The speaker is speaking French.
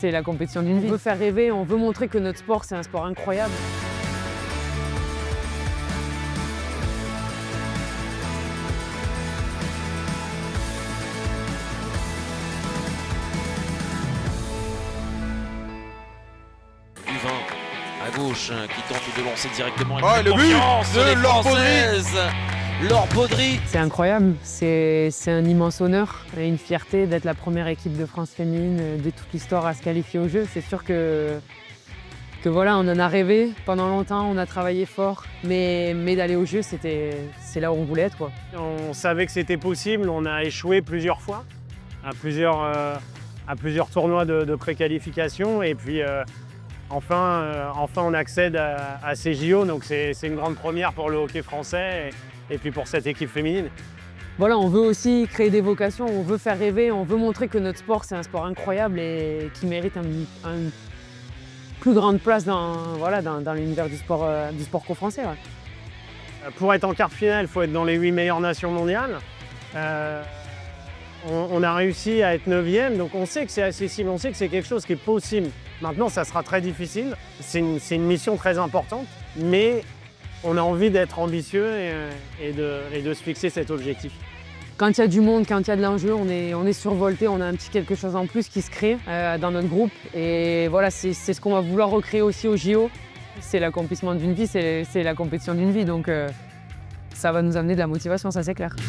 C'est la compétition d'une vie. On veut faire rêver, on veut montrer que notre sport, c'est un sport incroyable. U20 à gauche qui tente de lancer directement avec le confiance, but de Laure Laure Baudry. C'est incroyable, c'est un immense honneur et une fierté d'être la première équipe de France féminine de toute l'histoire à se qualifier aux Jeux. C'est sûr que voilà, on en a rêvé pendant longtemps, on a travaillé fort, mais d'aller aux Jeux, c'est là où on voulait être, quoi. On savait que c'était possible, on a échoué plusieurs fois à plusieurs tournois de préqualification et puis enfin on accède à ces JO, donc c'est une grande première pour le hockey français et puis pour cette équipe féminine. Voilà, on veut aussi créer des vocations, on veut faire rêver, on veut montrer que notre sport, c'est un sport incroyable et qui mérite une plus grande place dans l'univers du sport co-français. Ouais. Pour être en quart de finale, il faut être dans les 8 meilleures nations mondiales. On a réussi à être 9e, donc on sait que c'est accessible, on sait que c'est quelque chose qui est possible. Maintenant, ça sera très difficile, c'est une mission très importante, mais on a envie d'être ambitieux et de se fixer cet objectif. Quand il y a du monde, quand il y a de l'enjeu, on est survolté, on a un petit quelque chose en plus qui se crée dans notre groupe. Et voilà, c'est ce qu'on va vouloir recréer aussi au JO. C'est l'accomplissement d'une vie, c'est la compétition d'une vie, donc ça va nous amener de la motivation, ça c'est clair.